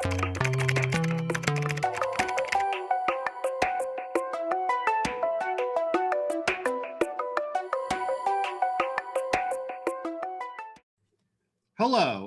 Hello,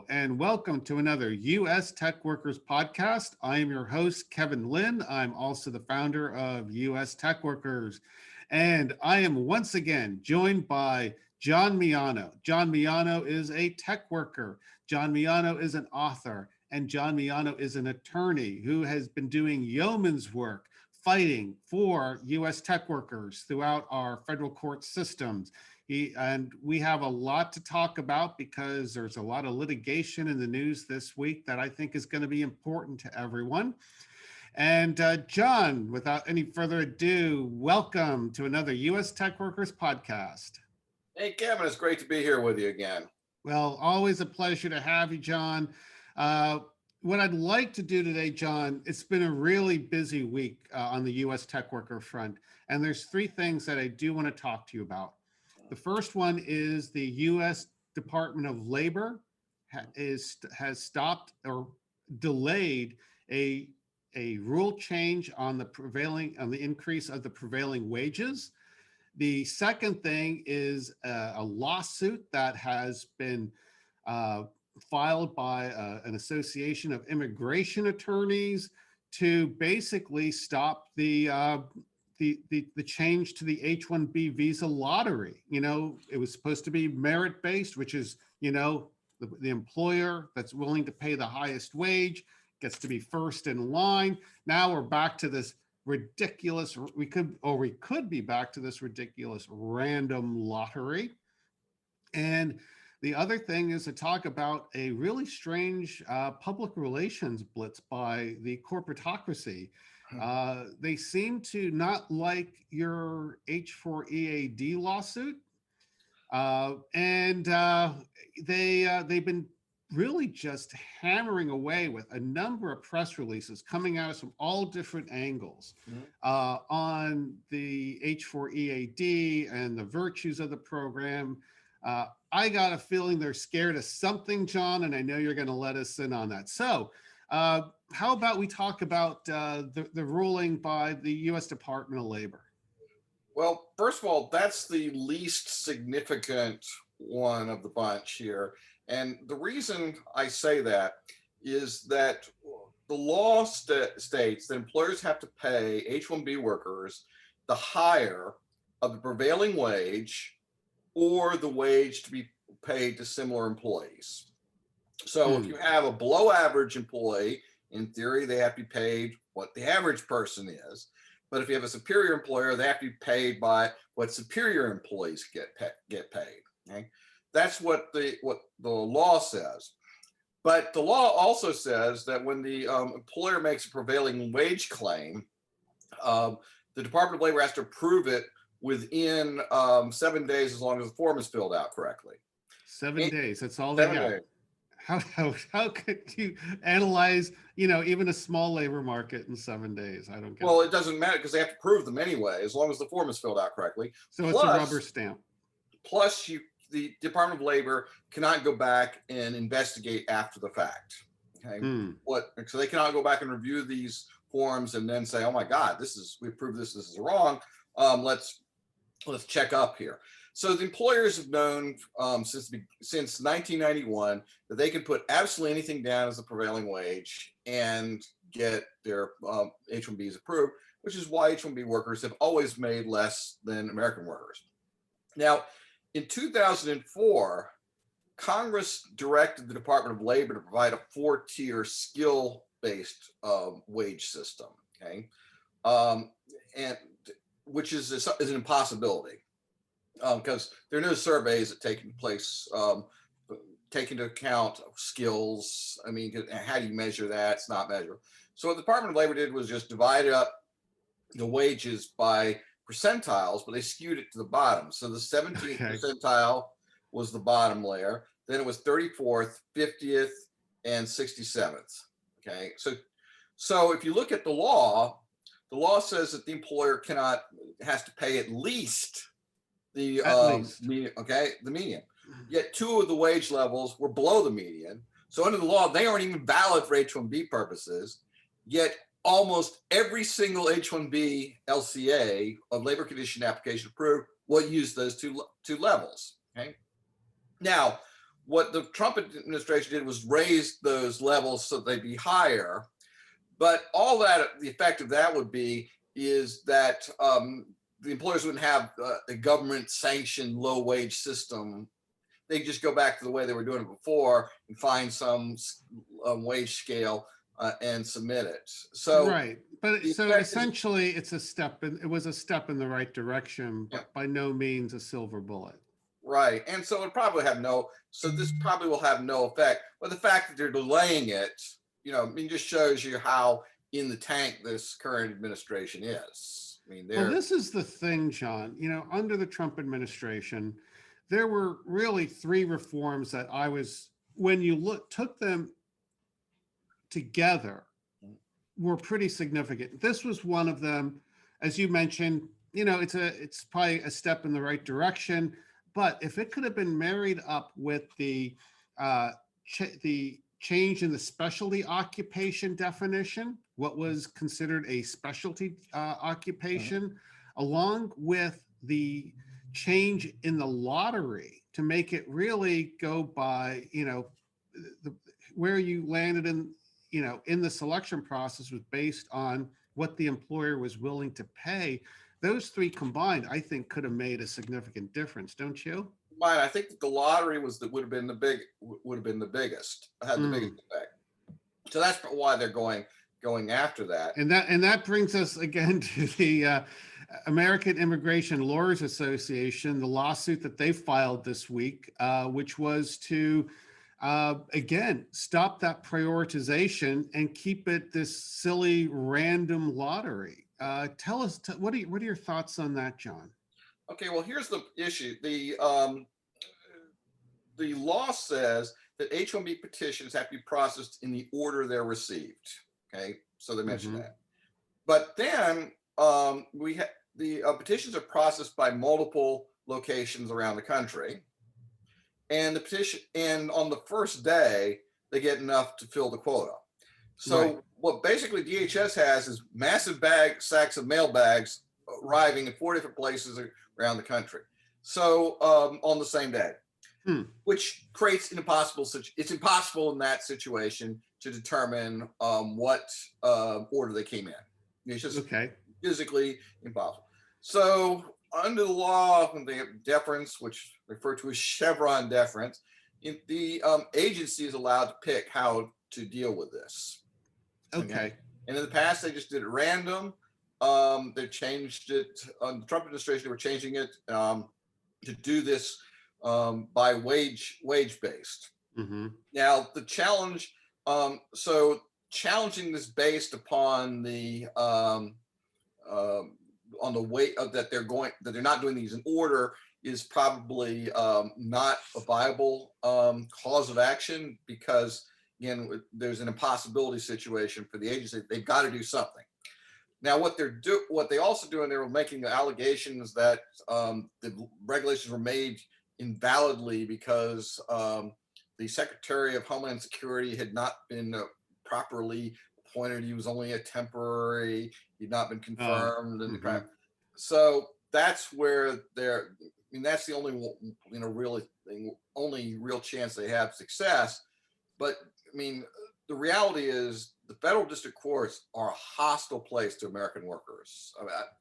and welcome to another U.S. Tech Workers podcast. I am your host, Kevin Lynn. I'm also the founder of U.S. Tech Workers, and I am once again joined by John Miano. John Miano is a tech worker. John Miano is an author, and John Miano is an attorney who has been doing yeoman's work fighting for U.S. tech workers throughout our federal court systems. And we have a lot to talk about because there's a lot of litigation in the news this week that I think is going to be important to everyone. And John, without any further ado, welcome to another U.S. Tech Workers podcast. Hey, Kevin, it's great to be here with you again. Well, always a pleasure to have you, John. What I'd like to do today, John, it's been a really busy week on the U.S. tech worker front, and there's three things that I do want to talk to you about. The first one is the U.S. Department of Labor has stopped or delayed a rule change on the increase of the prevailing wages. The second thing is a lawsuit that has been filed by an association of immigration attorneys to basically stop the change to the H-1B visa lottery. You know, it was supposed to be merit-based, which is, you know, the employer that's willing to pay the highest wage gets to be first in line. Now we're back to this ridiculous, we could be back to this ridiculous random lottery. And the other thing is to talk about a really strange public relations blitz by the corporatocracy. They seem to not like your H4EAD lawsuit, and they've been really just hammering away with a number of press releases coming at us from all different angles on the H4EAD and the virtues of the program. I got a feeling they're scared of something, John, and I know you're going to let us in on that. So how about we talk about the ruling by the U.S. Department of Labor? Well, first of all, that's the least significant one of the bunch here. And the reason I say that is that the law states that employers have to pay H-1B workers the higher of the prevailing wage or the wage to be paid to similar employees. So if you have a below average employee, in theory, they have to be paid what the average person is. But if you have a superior employer, they have to be paid by what superior employees get paid. Okay? That's what the law says. But the law also says that when the employer makes a prevailing wage claim, the Department of Labor has to approve it within 7 days, as long as the form is filled out correctly. 7 days. That's all they have. How could you analyze, you know, even a small labor market in 7 days? I don't get Well, it doesn't matter because they have to prove them anyway, as long as the form is filled out correctly. So it's a rubber stamp. Plus, the Department of Labor cannot go back and investigate after the fact. Okay, so they cannot go back and review these forms and then say, "Oh my God, we proved this is wrong. Let's check up here." So the employers have known since 1991 that they can put absolutely anything down as the prevailing wage and get their H-1Bs approved, which is why H-1B workers have always made less than American workers. Now, in 2004, Congress directed the Department of Labor to provide a 4-tier skill-based wage system, okay, and which is an impossibility. Because there are no surveys that take place, take into account skills. I mean, how do you measure that? It's not measurable. So what the Department of Labor did was just divide up the wages by percentiles, but they skewed it to the bottom. So the 17th percentile was the bottom layer. Then it was 34th, 50th, and 67th. Okay, so if you look at the law says that the employer has to pay at least the median. Yet two of the wage levels were below the median. So under the law, they aren't even valid for H-1B purposes, yet almost every single H-1B LCA of labor condition application approved will use those two levels. Okay. Now, what the Trump administration did was raise those levels so they'd be higher. But all that, the effect of that would be is that the employers wouldn't have a government sanctioned low wage system. They just go back to the way they were doing it before and find some wage scale and submit it. So right, but so essentially, it was a step in the right direction, but by no means a silver bullet. Right, and so it probably have no. So this probably will have no effect. But the fact that they're delaying it, just shows you how in the tank this current administration is. Well, this is the thing, John. Under the Trump administration, there were really 3 reforms that when you took them together, were pretty significant. This was one of them. As you mentioned, it's probably a step in the right direction. But if it could have been married up with the change in the specialty occupation definition, what was considered a specialty occupation, along with the change in the lottery to make it really go by, where you landed in the selection process was based on what the employer was willing to pay. Those 3 combined, I think, could have made a significant difference, don't you? Mine, I think that the lottery would have been the biggest, had the biggest effect. So that's why they're going after that. And that brings us again to the American Immigration Lawyers Association, the lawsuit that they filed this week, which was to again stop that prioritization and keep it this silly random lottery. Tell us, what are your thoughts on that, John? Okay, well, here's the issue. The law says that H-1B petitions have to be processed in the order they're received. Okay, so they mentioned that. But then the petitions are processed by multiple locations around the country, and on the first day they get enough to fill the quota. So what basically DHS has is massive sacks of mail bags arriving in 4 different places around the country. So on the same day, which creates it's impossible in that situation to determine what order they came in. It's just physically impossible. So under the law, the deference, which referred to as Chevron deference, the agency is allowed to pick how to deal with this. Okay. And in the past, they just did it random. They changed it on the Trump administration. They were changing it to do this by wage based. Now the challenge, so challenging this based upon the on the way that they're not doing these in order is probably not a viable cause of action, because again, there's an impossibility situation for the agency. They've got to do something. Now, what they also do, and they were making allegations that the regulations were made invalidly because the Secretary of Homeland Security had not been properly appointed. He was only a temporary. He'd not been confirmed, and so that's where that's the only only real chance they have success. But the reality is the federal district courts are a hostile place to American workers.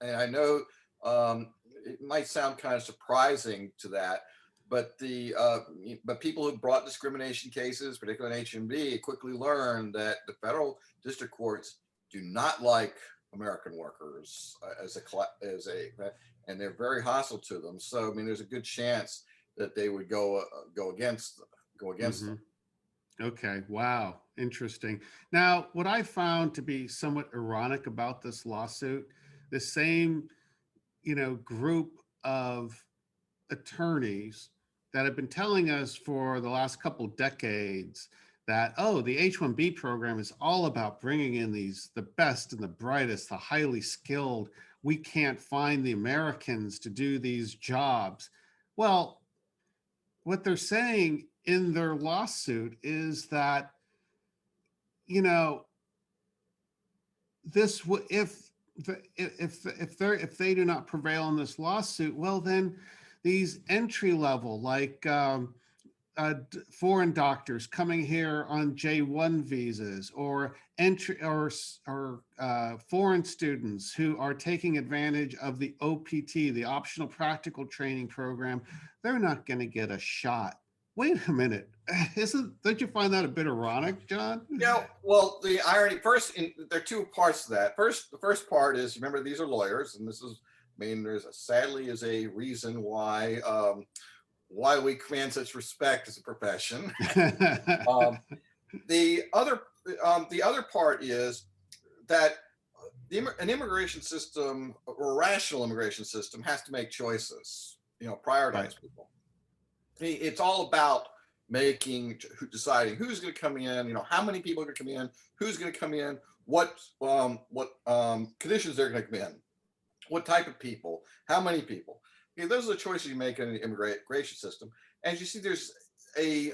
And I know it might sound kind of surprising to that, but but people who brought discrimination cases, particularly in H-1B, quickly learned that the federal district courts do not like American workers and they're very hostile to them. So there's a good chance that they would go against them. Okay. Wow. Interesting. Now, what I found to be somewhat ironic about this lawsuit, the same, group of attorneys that have been telling us for the last couple decades that, the H-1B program is all about bringing in the best and the brightest, the highly skilled. We can't find the Americans to do these jobs. Well, what they're saying in their lawsuit is that, you know, this if they do not prevail in this lawsuit, well, then these entry level, like foreign doctors coming here on J1 visas, or entry or foreign students who are taking advantage of the OPT, the optional practical training program, they're not going to get a shot. Wait a minute. Don't you find that a bit ironic, John? Well, the irony there are two parts to that. The first part is, remember, these are lawyers, and this is, I mean, sadly is a reason why we command such respect as a profession. The other part is that an immigration system, or a rational immigration system, has to make choices. Prioritize Right. people. It's all about deciding who's going to come in, how many people are going to come in, who's going to come in, what conditions they're going to come in, what type of people, how many people. Those are the choices you make in an immigration system. As you see, there's a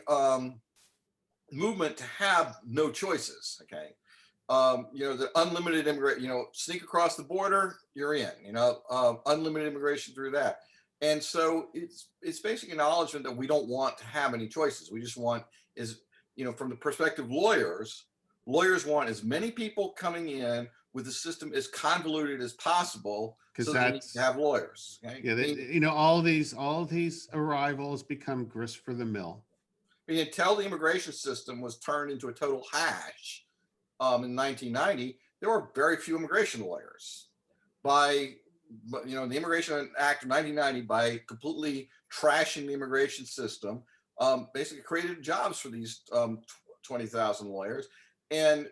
movement to have no choices. Okay. The unlimited immigration, sneak across the border, you're in, unlimited immigration through that. And so it's basic acknowledgement that we don't want to have any choices. We just want from the perspective of lawyers want as many people coming in with the system as convoluted as possible, so they need to have lawyers. Okay? Yeah, all these arrivals become grist for the mill. Until the immigration system was turned into a total hash in 1990, there were very few immigration lawyers. The Immigration Act of 1990, by completely trashing the immigration system, basically created jobs for these 20,000 lawyers. And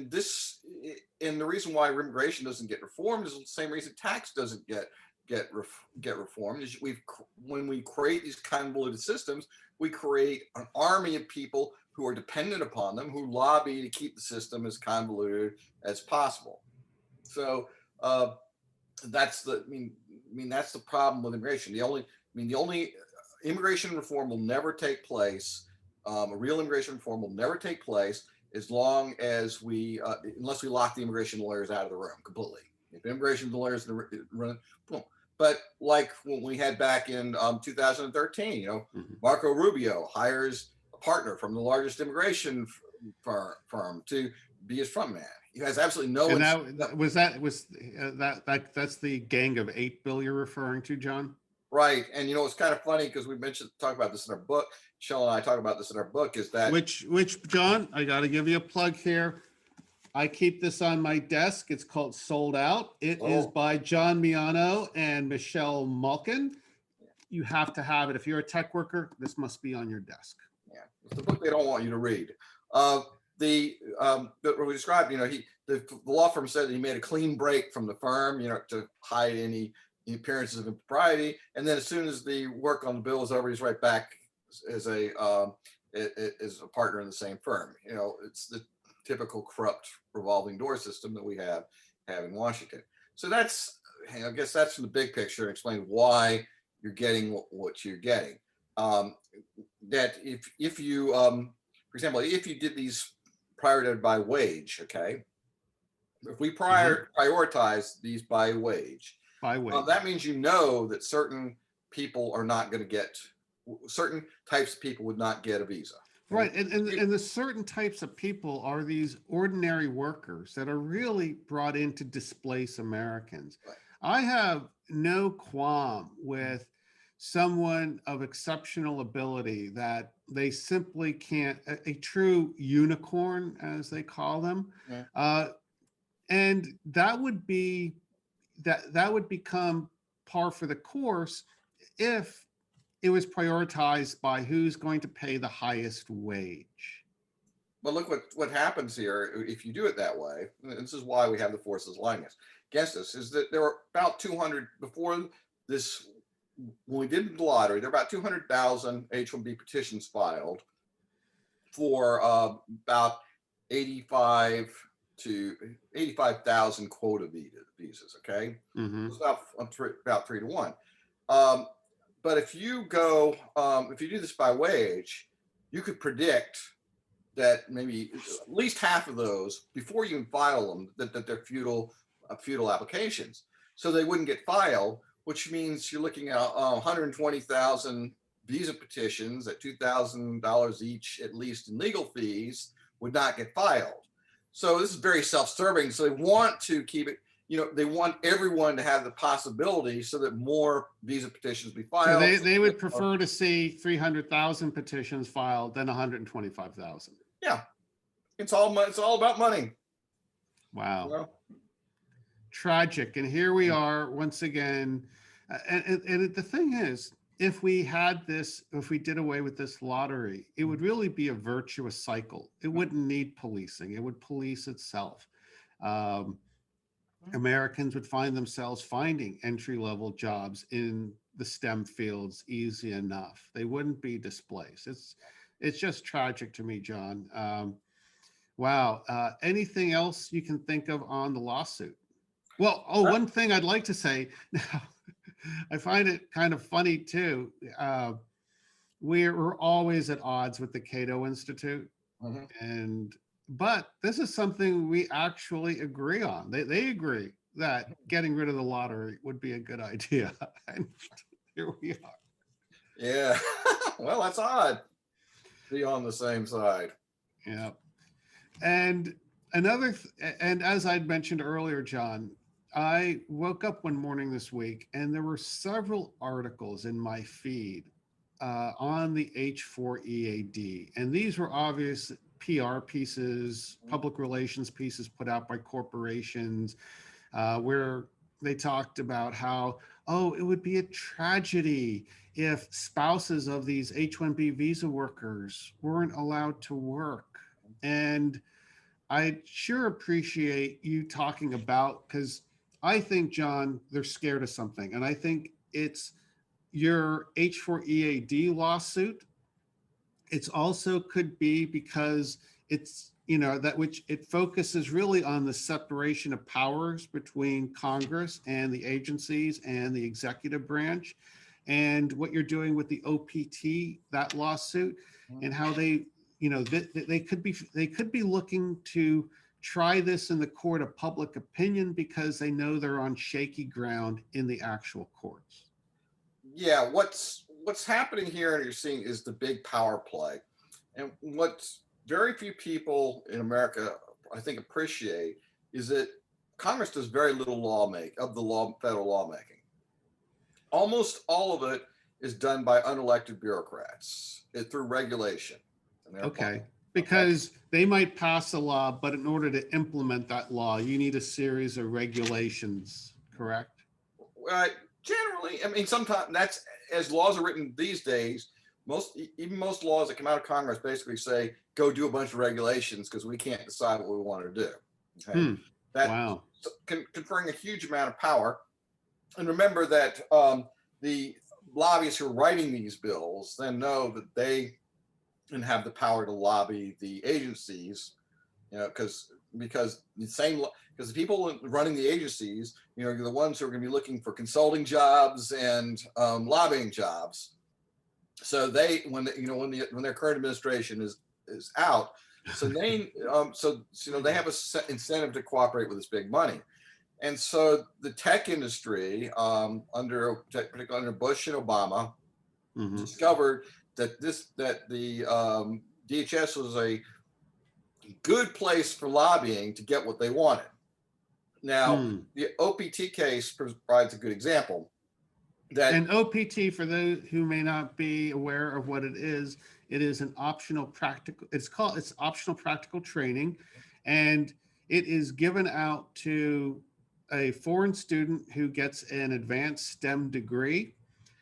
the reason why immigration doesn't get reformed is the same reason tax doesn't get reformed. Is when we create these convoluted systems, we create an army of people who are dependent upon them, who lobby to keep the system as convoluted as possible. So that's that's the problem with immigration. The only immigration reform will never take place. A real immigration reform will never take place as long as unless we lock the immigration lawyers out of the room completely. If immigration lawyers run, boom. But like when we had back in 2013, Marco Rubio hires a partner from the largest immigration firm to be his front man. He has absolutely no. And that's the gang of 8 bill you're referring to, John? Right. And it's kind of funny because we talk about this in our book. Michelle and I talk about this in our book, is that which John, I got to give you a plug here. I keep this on my desk. It's called Sold Out. It is by John Miano and Michelle Malkin. You have to have it. If you're a tech worker, this must be on your desk. Yeah, it's the book they don't want you to read. What we described, the law firm said that he made a clean break from the firm, to hide any appearances of impropriety. And then as soon as the work on the bill is over, he's right back as a partner in the same firm. It's the typical corrupt revolving door system that we have in Washington. So I guess that's from the big picture, and explain why you're getting what you're getting. That if you, for example, if you did these prioritized by wage, okay, if we prioritize these by wage, that means that certain people are not going to get, certain types of people would not get a visa. Right. And the certain types of people are these ordinary workers that are really brought in to displace Americans. Right. I have no qualm with someone of exceptional ability that they simply can't, a true unicorn, as they call them. Yeah. And that would become par for the course if it was prioritized by who's going to pay the highest wage. But look what happens here if you do it that way. And this is why we have the forces lining against us, is that there were about 200 before this. When we did the lottery, there were about 200,000 H-1B petitions filed for about 85,000 quota visas. Okay, it's about 3 to 1. But if you do this by wage, you could predict that maybe at least half of those, before you even file them, that they're futile applications. So they wouldn't get filed, which means you're looking at 120,000 visa petitions at $2,000 each, at least in legal fees, would not get filed. So this is very self-serving. So they want to keep it, they want everyone to have the possibility so that more visa petitions be filed. So they would prefer to see 300,000 petitions filed than 125,000. Yeah, it's all about money. Wow. Tragic. And here we are once again. And the thing is, if we did away with this lottery, it would really be a virtuous cycle. It wouldn't need policing. It would police itself. Americans would find themselves finding entry-level jobs in the STEM fields easy enough. They wouldn't be displaced. It's just tragic to me, John. Wow. Anything else you can think of on the lawsuit? Well, one thing I'd like to say now, I find it kind of funny too. We're always at odds with the Cato Institute, but this is something we actually agree on. They agree that getting rid of the lottery would be a good idea, and here we are. Yeah, well, that's odd. Be on the same side. Yeah, and and as I'd mentioned earlier, John, I woke up one morning this week and there were several articles in my feed on the H4EAD. And these were obvious PR pieces, public relations pieces put out by corporations where they talked about how, it would be a tragedy if spouses of these H-1B visa workers weren't allowed to work. And I sure appreciate you talking about, because I think, John, they're scared of something. And I think it's your H4EAD lawsuit. It's also could be because it's, it focuses really on the separation of powers between Congress and the agencies and the executive branch. And what you're doing with the OPT, that lawsuit, and how they could be looking to try this in the court of public opinion because they know they're on shaky ground in the actual courts. Yeah, what's happening here, and you're seeing, is the big power play. And what very few people in America, I think, appreciate is that Congress does very little federal lawmaking. Almost all of it is done by unelected bureaucrats through regulation. Okay. Because they might pass a law, but in order to implement that law, you need a series of regulations, correct? Generally, I mean, sometimes that's, as laws are written these days, most laws that come out of Congress basically say, go do a bunch of regulations because we can't decide what we want to do. Okay? Wow. Conferring a huge amount of power. And remember that the lobbyists who are writing these bills then know that they and have the power to lobby the agencies, because the people running the agencies, are the ones who are going to be looking for consulting jobs and lobbying jobs. So when their current administration is out, so they they have a incentive to cooperate with this big money. And so the tech industry, particularly under Bush and Obama, discovered that the DHS was a good place for lobbying to get what they wanted. Now, the OPT case provides a good example. And OPT, for those who may not be aware of what it is an optional practical. It's optional practical training, and it is given out to a foreign student who gets an advanced STEM degree.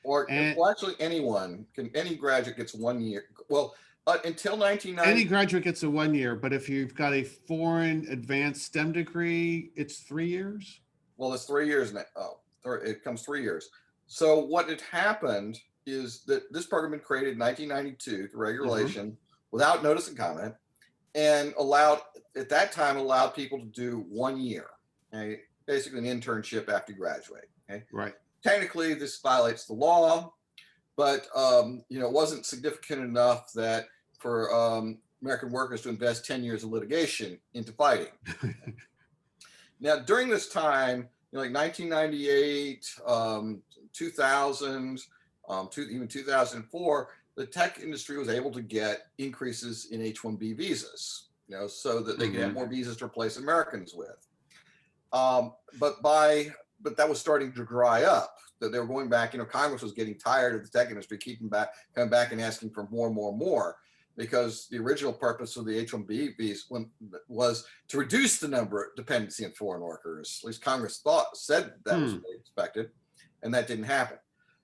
Actually, any graduate gets 1 year. Well, until 1990. Any graduate gets a 1 year, but if you've got a foreign advanced STEM degree, it's 3 years? Well, it's 3 years now. It comes 3 years. So what had happened is that this program had been created in 1992 through regulation without notice and comment, and allowed people to do 1 year, okay? Basically an internship after you graduate. Okay? Right. Technically, this violates the law, but it wasn't significant enough that for American workers to invest 10 years of litigation into fighting. Now, during this time, like 1998, 2000, even 2004, the tech industry was able to get increases in H-1B visas, so that they could have more visas to replace Americans with. But that was starting to dry up. That they were going back. Congress was getting tired of the tech industry coming back and asking for more and more and more, because the original purpose of the H-1B visa was to reduce the number of dependency on foreign workers. At least Congress said that was what they expected, and that didn't happen.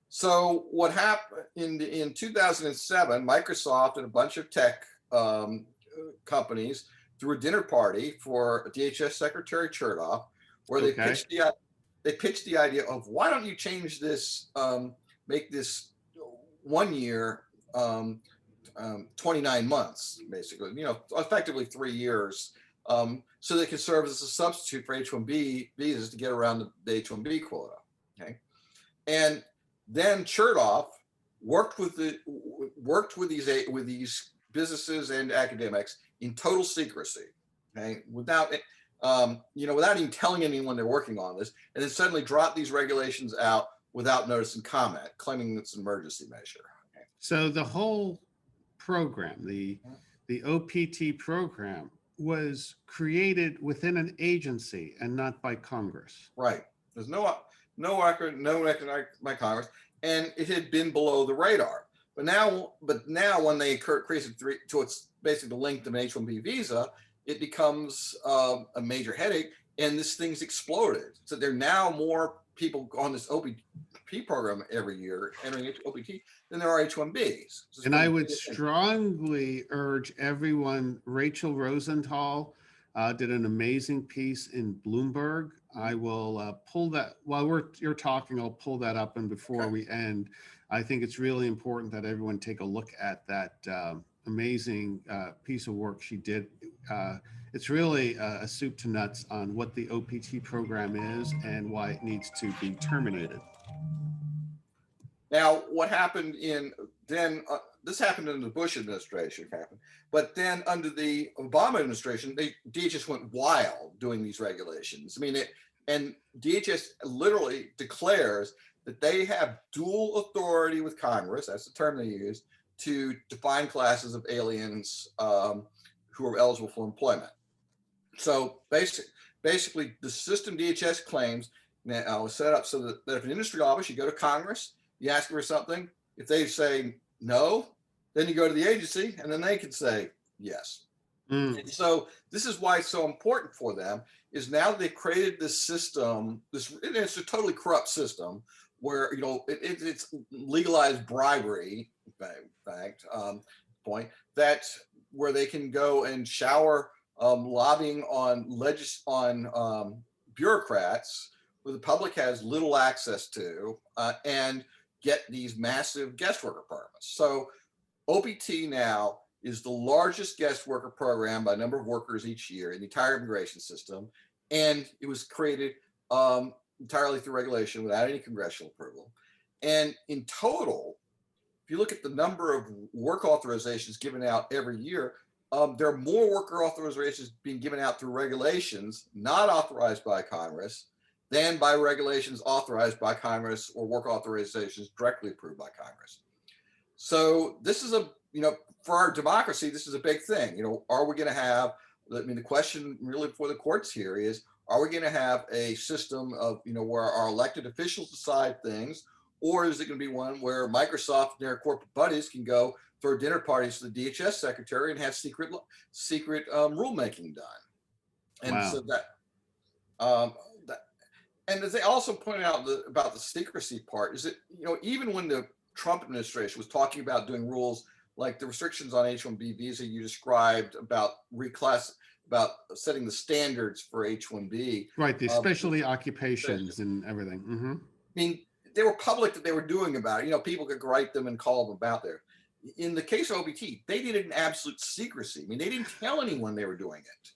So what happened in 2007, Microsoft and a bunch of tech companies threw a dinner party for DHS Secretary Chertoff, where they pitched the idea of, why don't you change this, make this 1 year, 29 months, basically, effectively 3 years, so they could serve as a substitute for H-1B visas to get around the H-1B quota. Okay, and then Chertoff worked with these businesses and academics in total secrecy, okay, without even telling anyone they're working on this, and then suddenly dropped these regulations out without notice and comment, claiming it's an emergency measure. Okay. So the whole program, the OPT program, was created within an agency and not by Congress. Right. There's no record by Congress, and it had been below the radar. But now when they created to its basically linked to an H-1B visa, it becomes a major headache, and this thing's exploded. So there are now more people on this OPT program every year entering OPT than there are H-1Bs. And I would strongly urge everyone. Rachel Rosenthal did an amazing piece in Bloomberg. I will pull that while you're talking. I'll pull that up, and before we end, I think it's really important that everyone take a look at that amazing piece of work she did. It's really a soup to nuts on what the OPT program is and why it needs to be terminated. Now, what happened this happened in the Bush administration, but then under the Obama administration, DHS went wild doing these regulations. And DHS literally declares that they have dual authority with Congress, that's the term they use, to define classes of aliens who are eligible for employment. So basically, the system DHS claims now is set up so that if an industry office, you go to Congress, you ask for something. If they say no, then you go to the agency, and then they can say yes. And so this is why it's so important for them, is now they've created this system, it's a totally corrupt system where, it's legalized bribery, in fact, point, that where they can go and shower lobbying on bureaucrats where the public has little access to, and get these massive guest worker permits. So OPT now is the largest guest worker program by number of workers each year in the entire immigration system. And it was created entirely through regulation without any congressional approval. And in total, if you look at the number of work authorizations given out every year, there are more worker authorizations being given out through regulations not authorized by Congress than by regulations authorized by Congress or work authorizations directly approved by Congress. So this is for our democracy, this is a big thing. Are we going to have, the question really for the courts here is, are we going to have a system of, where our elected officials decide things, or is it going to be one where Microsoft and their corporate buddies can go throw dinner parties to the DHS secretary and have secret rulemaking done? And wow. So and as they also pointed out about the secrecy part, is that, even when the Trump administration was talking about doing rules like the restrictions on H-1B visa you described about about setting the standards for H-1B. Right, the specialty occupations and everything. Mm-hmm. They were public that they were doing about it. People could write them and call them about there. In the case of OPT, they did it in absolute secrecy. They didn't tell anyone they were doing it.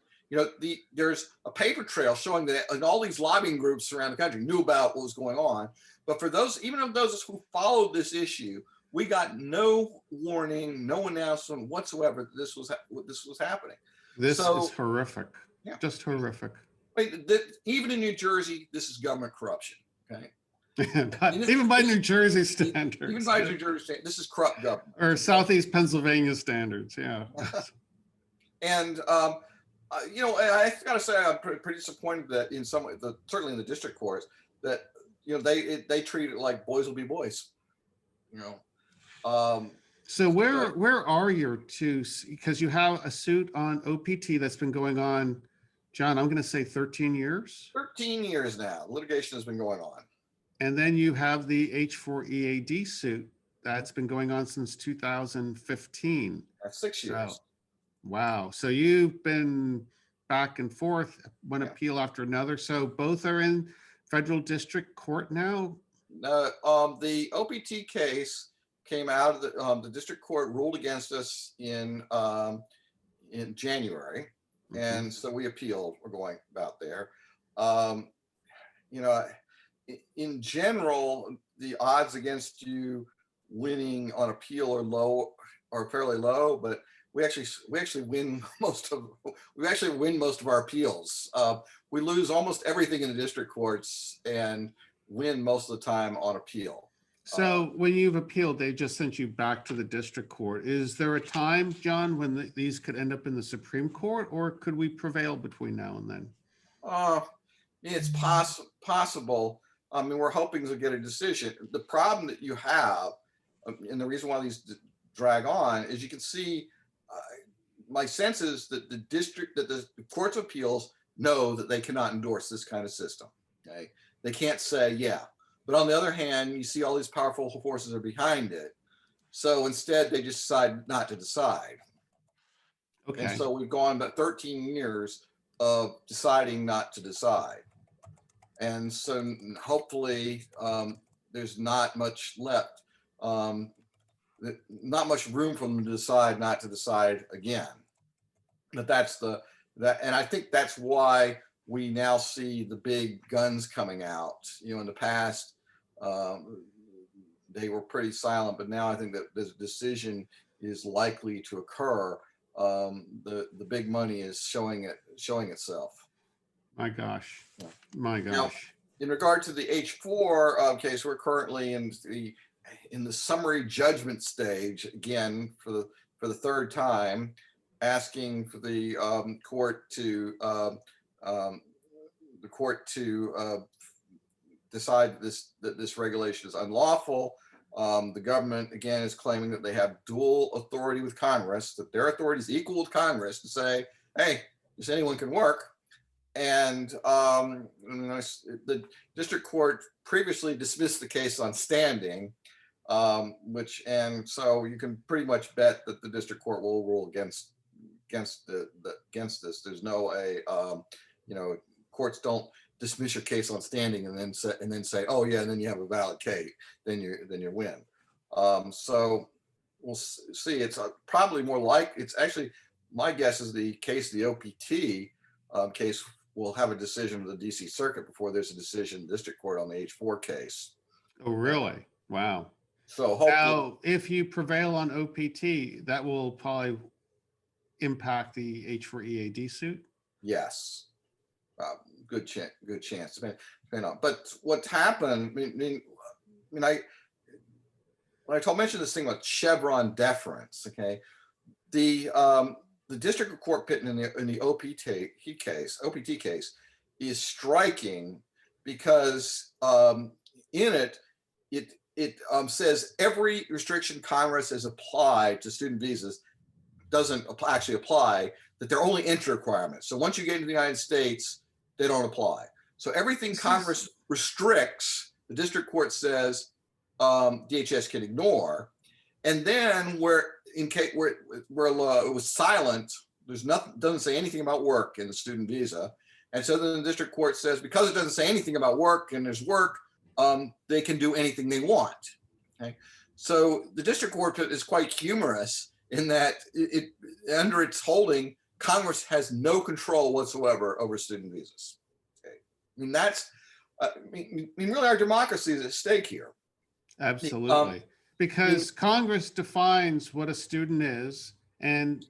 There's a paper trail showing that all these lobbying groups around the country knew about what was going on. But for those, even of those who followed this issue, we got no warning, no announcement whatsoever that this was happening. This So, is horrific. yeah, Just horrific. even in New Jersey, this is government corruption. Okay. Even by New Jersey standards. Even by New Jersey standards, this is corrupt government. Or Southeast Pennsylvania standards, yeah. And you know, I got to say, I'm pretty disappointed that in some way, certainly in the district courts, that you know they treat it like boys will be boys. You know. So where are your two? Because you have a suit on OPT that's been going on, John, I'm going to say 13 years. 13 years now. Litigation has been going on. And then you have the H4EAD suit that's been going on since 2015. That's 6 years. So, wow. So you've been back and forth, one appeal after another. So both are in federal district court now? The OPT case came out of the district court ruled against us in January. Mm-hmm. And so we appealed. We're going about there. You know, in general, the odds against you winning on appeal are fairly low, but we actually win most of our appeals. We lose almost everything in the district courts and win most of the time on appeal. So when you've appealed, they just sent you back to the district court. Is there a time, John, when these could end up in the Supreme Court, or could we prevail between now and then? It's possible. I mean, we're hoping to get a decision. The problem that you have, and the reason why these drag on, is you can see, my sense is that the courts of appeals know that they cannot endorse this kind of system. Okay, they can't say, yeah. But on the other hand, you see all these powerful forces are behind it. So instead, they just decide not to decide. Okay. And so we've gone about 13 years of deciding not to decide. And so hopefully there's not much left, not much room for them to decide not to decide again. But and I think that's why we now see the big guns coming out. You know, in the past, they were pretty silent, but now I think that this decision is likely to occur. The big money is showing itself. My gosh, my gosh. Now, in regard to the H4 case, we're currently in the summary judgment stage again for the third time, asking for the court to decide that this regulation is unlawful. The government again is claiming that they have dual authority with Congress, that their authority is equal with Congress to say, hey, just anyone can work. And the district court previously dismissed the case on standing, and so you can pretty much bet that the district court will rule against this. There's no courts don't dismiss your case on standing and then say, oh yeah, and then you have a valid case, then you win. So we'll see. It's probably more like, it's actually, my guess is the OPT case will have a decision of the DC Circuit before there's a decision in the district court on the H4 case. Oh, really? Wow. So hopefully, now, if you prevail on OPT, that will probably impact the H4EAD suit? Yes. Good chance. But what's happened, when I mentioned this thing about Chevron deference, okay, the district court pit in the OPT case is striking because in it says every restriction Congress has applied to student visas doesn't actually apply, that they're only entry requirements. So once you get into the United States, they don't apply. So everything Congress restricts, the district court says DHS can ignore. And then where it was silent, there's nothing, doesn't say anything about work in the student visa. And so then the district court says, because it doesn't say anything about work and there's work, they can do anything they want. Okay. So the district court is quite humorous in that it under its holding, Congress has no control whatsoever over student visas. Okay. I mean, really our democracy is at stake here. Absolutely. because Congress defines what a student is. And,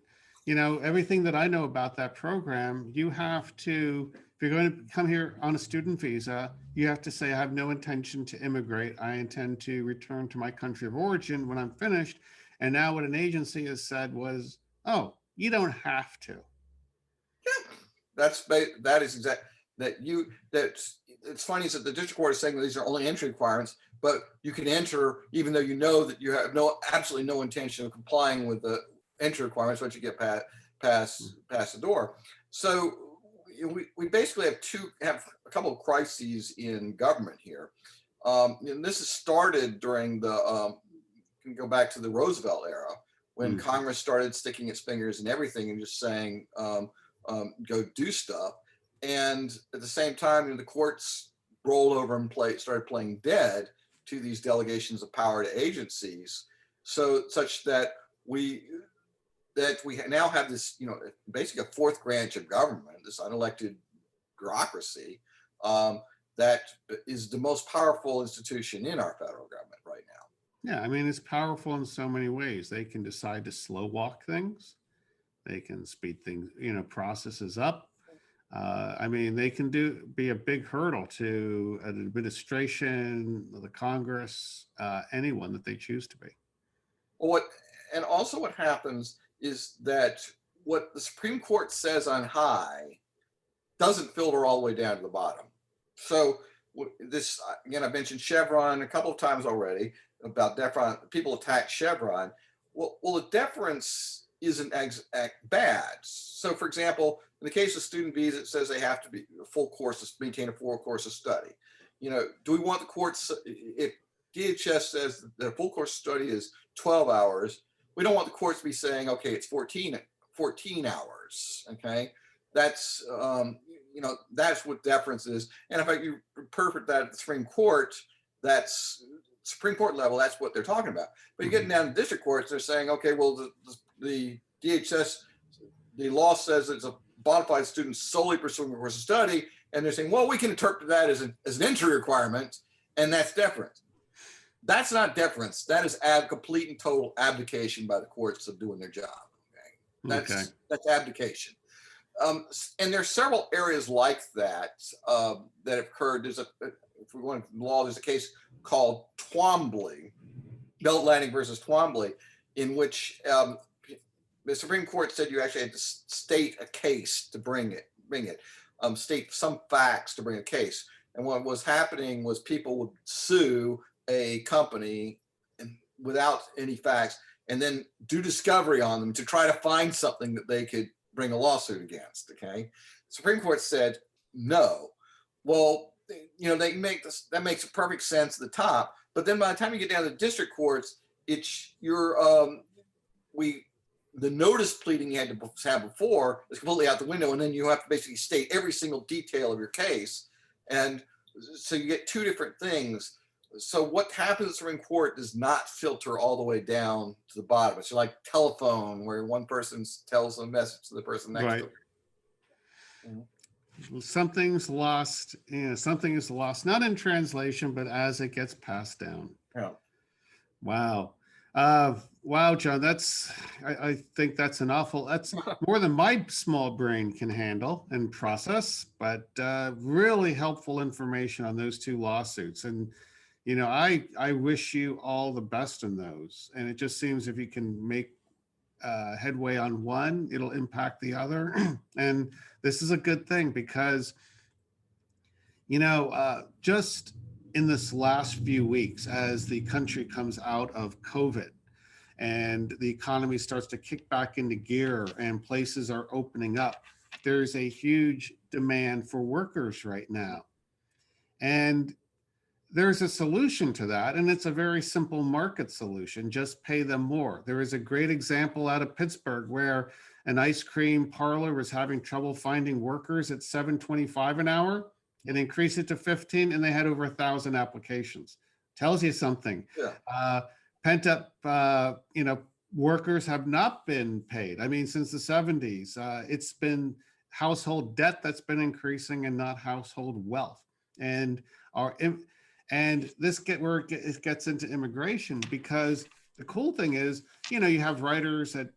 everything that I know about that program, you have to, if you're going to come here on a student visa, you have to say, I have no intention to immigrate. I intend to return to my country of origin when I'm finished. And now what an agency has said was, oh, you don't have to. That is exact that's it's funny is that the district court is saying that these are only entry requirements, but you can enter even though you know that you have absolutely no intention of complying with the entry requirements once you get past the door. So we basically have a couple of crises in government here. And this has started during the you can go back to the Roosevelt era when Congress started sticking its fingers in everything and just saying go do stuff. And at the same time, the courts rolled over and started playing dead to these delegations of power to agencies, such that we now have this, basically a fourth branch of government, this unelected bureaucracy that is the most powerful institution in our federal government right now. Yeah, I mean, it's powerful in so many ways. They can decide to slow walk things. They can speed things, processes up. I mean, they can be a big hurdle to an administration, the Congress, anyone that they choose to be. Well, also what happens is that what the Supreme Court says on high doesn't filter all the way down to the bottom. So this, again, I've mentioned Chevron a couple of times already about deference. People attack Chevron. Well, the deference isn't bad. So, for example, in the case of student visa, it says they have to be maintain a full course of study. Do we want the courts, if DHS says that a full course of study is 12 hours, we don't want the courts to be saying, okay, it's 14 hours. Okay. That's, that's what deference is. And if you interpret that at the Supreme Court, that's Supreme Court level, that's what they're talking about. But you get down to district courts, they're saying, okay, well, the DHS, the law says it's a bona fide student solely pursuing a course of study. And they're saying, well, we can interpret that as an entry requirement, and that's deference. That's not deference. That is complete and total abdication by the courts of doing their job. Okay? That's abdication. And there's several areas like that that have occurred. If we're going to law, there's a case called Twombly, Belt Landing versus Twombly, in which the Supreme Court said you actually had to state a case to bring it, state some facts to bring a case. And what was happening was people would sue a company without any facts and then do discovery on them to try to find something that they could bring a lawsuit against. Okay. Supreme Court said no. Well, that makes perfect sense at the top, but then by the time you get down to the district courts, the notice pleading you had to have before is completely out the window, and then you have to basically state every single detail of your case, and so you get two different things. So what happens in the Supreme Court does not filter all the way down to the bottom. It's like telephone, where one person tells a message to the person next to them. Something's lost. Something is lost, not in translation, but as it gets passed down. Yeah. Wow. Wow, John, I think that's that's more than my small brain can handle and process, but really helpful information on those two lawsuits. And, I wish you all the best in those. And it just seems if you can make headway on one, it'll impact the other. And this is a good thing because, just in this last few weeks, as the country comes out of COVID and the economy starts to kick back into gear and places are opening up, there's a huge demand for workers right now. And there's a solution to that, and it's a very simple market solution. Just pay them more. There is a great example out of Pittsburgh where an ice cream parlor was having trouble finding workers at $7.25 an hour. It increased it to 15, and they had over 1,000 applications. Tells you something. Yeah. Pent up, workers have not been paid. I mean, since the 70s, it's been household debt that's been increasing and not household wealth. And And this it gets into immigration, because the cool thing is, you know, you have writers at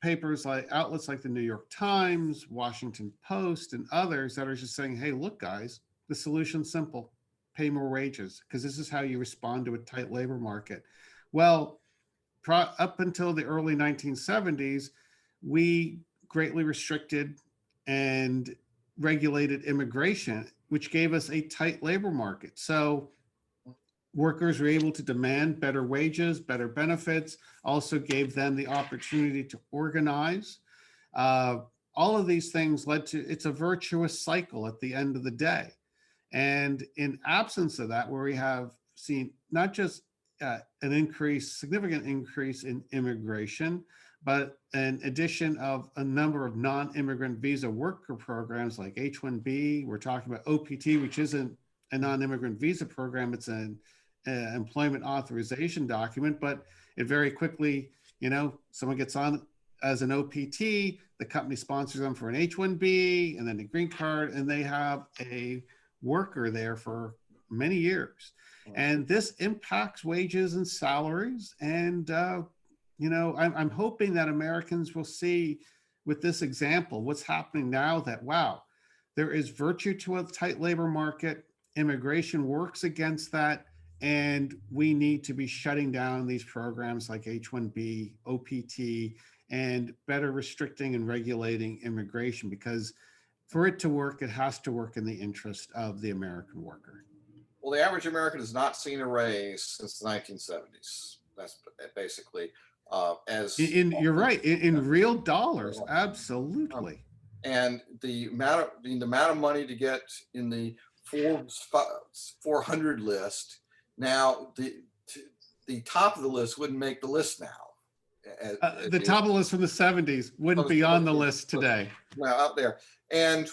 papers like outlets like the New York Times, Washington Post, and others that are just saying, hey, look, guys, the solution's simple: pay more wages, because this is how you respond to a tight labor market. Well, up until the early 1970s, we greatly restricted and regulated immigration, which gave us a tight labor market. So workers were able to demand better wages, better benefits, also gave them the opportunity to organize. All of these things led to, it's a virtuous cycle at the end of the day. And in absence of that, where we have seen not just an increase, significant increase in immigration, but an addition of a number of non-immigrant visa worker programs like H-1B. We're talking about OPT, which isn't a non-immigrant visa program. It's an employment authorization document, but it very quickly, you know, someone gets on as an OPT, the company sponsors them for an H-1B and then a green card, and they have a worker there for many years. And this impacts wages and salaries. And, you know, I'm hoping that Americans will see with this example what's happening now, that, wow, there is virtue to a tight labor market. Immigration works against that. And we need to be shutting down these programs like H-1B, OPT, and better restricting and regulating immigration, because for it to work, it has to work in the interest of the American worker. Well, the average American has not seen a raise since the 1970s. That's basically you're right, in real dollars, absolutely. And the amount of money to get in the Forbes 400 list. Now, the top of the list wouldn't make the list now. The top of the list from the 70s wouldn't be on the list today. Well, out there. And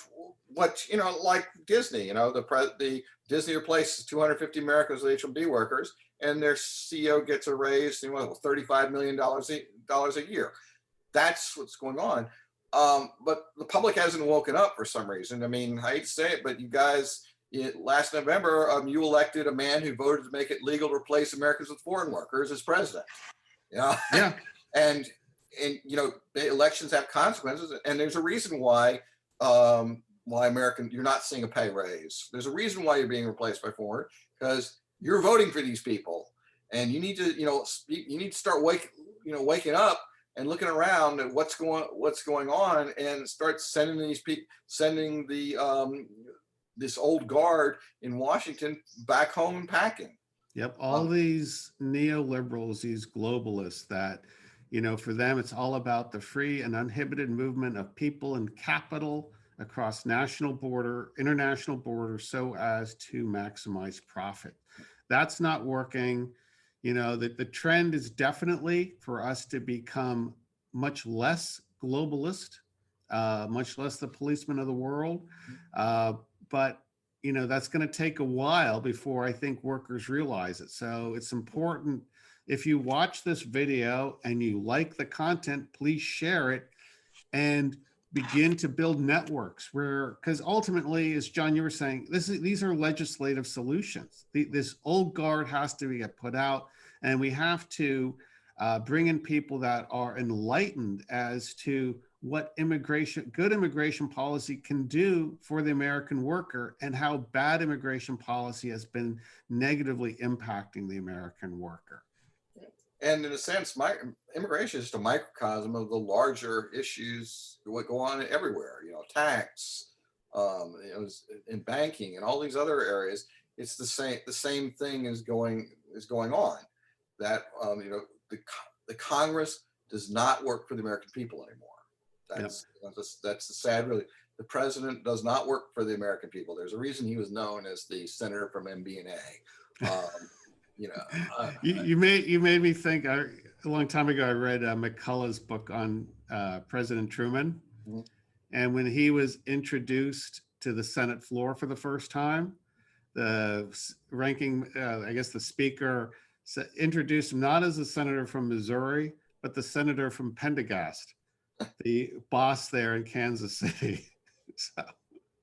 what, you know, like Disney, you know, the Disney replaces 250 Americans with H-1B workers, and their CEO gets a raise, you know, $35 million a year. That's what's going on. But the public hasn't woken up for some reason. I mean, I hate to say it, but you guys, last November, you elected a man who voted to make it legal to replace Americans with foreign workers as president. You know? Yeah. and you know, the elections have consequences, and there's a reason why you're not seeing a pay raise. There's a reason why you're being replaced by foreign, because you're voting for these people, and you need to, you know, you need to start waking up and looking around at what's going on, and start sending this old guard in Washington back home and packing. Yep. All these neoliberals, these globalists that, you know, for them, it's all about the free and uninhibited movement of people and capital across international borders, so as to maximize profit. That's not working. You know, the trend is definitely for us to become much less globalist, much less the policeman of the world. But, you know, that's going to take a while before I think workers realize it. So it's important, if you watch this video and you like the content, please share it and begin to build networks where, because ultimately, as John, you were saying, these are legislative solutions. This old guard has to be put out, and we have to bring in people that are enlightened as to what good immigration policy can do for the American worker, and how bad immigration policy has been negatively impacting the American worker. And in a sense, immigration is just a microcosm of the larger issues that go on everywhere. You know, tax, you know, in banking and all these other areas. It's the same thing is going on. That you know, the Congress does not work for the American people anymore. That's the sad really. The president does not work for the American people. There's a reason he was known as the senator from MB&A. You know, you made me think. A long time ago, I read McCullough's book on President Truman, mm-hmm. And when he was introduced to the Senate floor for the first time, the ranking, I guess, the speaker introduced him not as a senator from Missouri, but the senator from Pendergast, the boss there in Kansas City. So.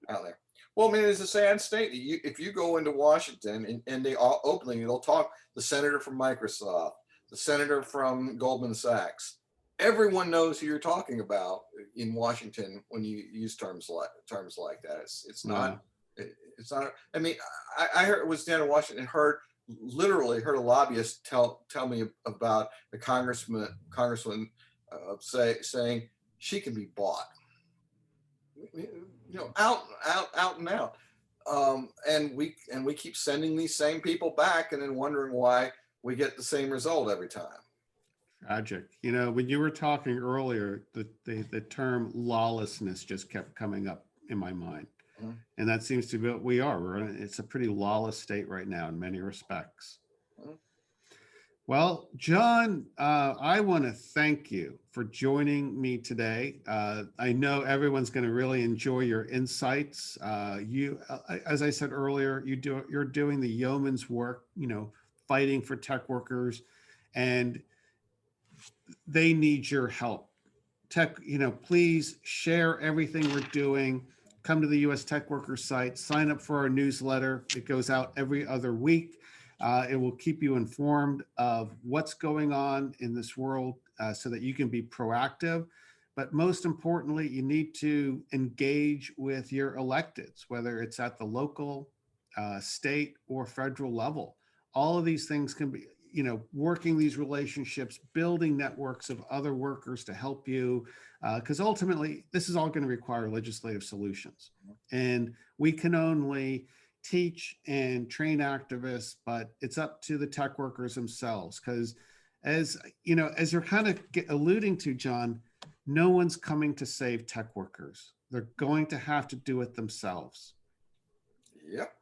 Out there. Well, I mean, it's a sad state. If you go into Washington and they all openly, they'll talk the senator from Microsoft, the senator from Goldman Sachs. Everyone knows who you're talking about in Washington when you use terms like that. It's not. Wow. It's not. I mean, I heard, was down in Washington and literally heard a lobbyist tell me about the congressman saying she can be bought, out and out. And we keep sending these same people back and then wondering why we get the same result every time. Tragic. You know, when you were talking earlier, the term lawlessness just kept coming up in my mind. Mm-hmm. And that seems to be what we are. It's a pretty lawless state right now in many respects. Mm-hmm. Well, John, I want to thank you for joining me today. I know everyone's going to really enjoy your insights. As I said earlier, you're doing the yeoman's work, fighting for tech workers, and they need your help. Tech, please share everything we're doing. Come to the U.S. Tech Workers site, sign up for our newsletter. It goes out every other week. It will keep you informed of what's going on in this world so that you can be proactive. But most importantly, you need to engage with your electeds, whether it's at the local, state, or federal level. All of these things can be, working these relationships, building networks of other workers to help you, because ultimately, this is all going to require legislative solutions. And we can only teach and train activists, but it's up to the tech workers themselves. Because as you're kind of alluding to, John, no one's coming to save tech workers. They're going to have to do it themselves. Yep.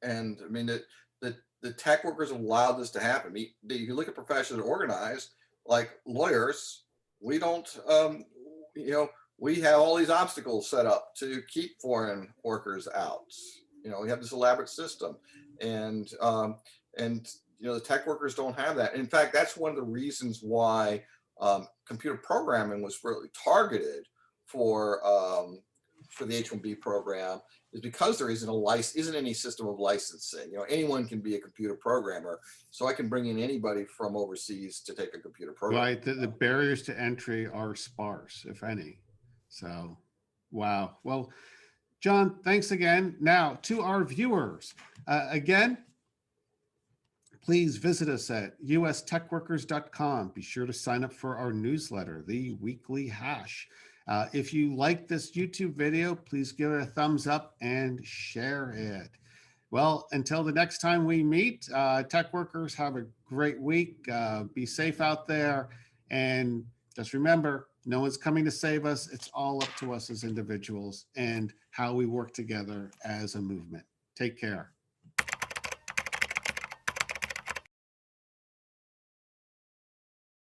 And I mean, the tech workers have allowed this to happen. You look at professions that are organized, like lawyers, we don't, we have all these obstacles set up to keep foreign workers out. We have this elaborate system, and the tech workers don't have that. In fact, that's one of the reasons why computer programming was really targeted for the H-1B program, is because there isn't any system of licensing. Anyone can be a computer programmer, so I can bring in anybody from overseas to take a computer program. Right. The barriers to entry are sparse, if any. So, wow. Well, John, thanks again. Now, to our viewers, again, please visit us at ustechworkers.com. Be sure to sign up for our newsletter, The Weekly Hash. If you like this YouTube video, please give it a thumbs up and share it. Well, until the next time we meet, tech workers, have a great week. Be safe out there. And just remember, no one's coming to save us. It's all up to us as individuals and how we work together as a movement. Take care.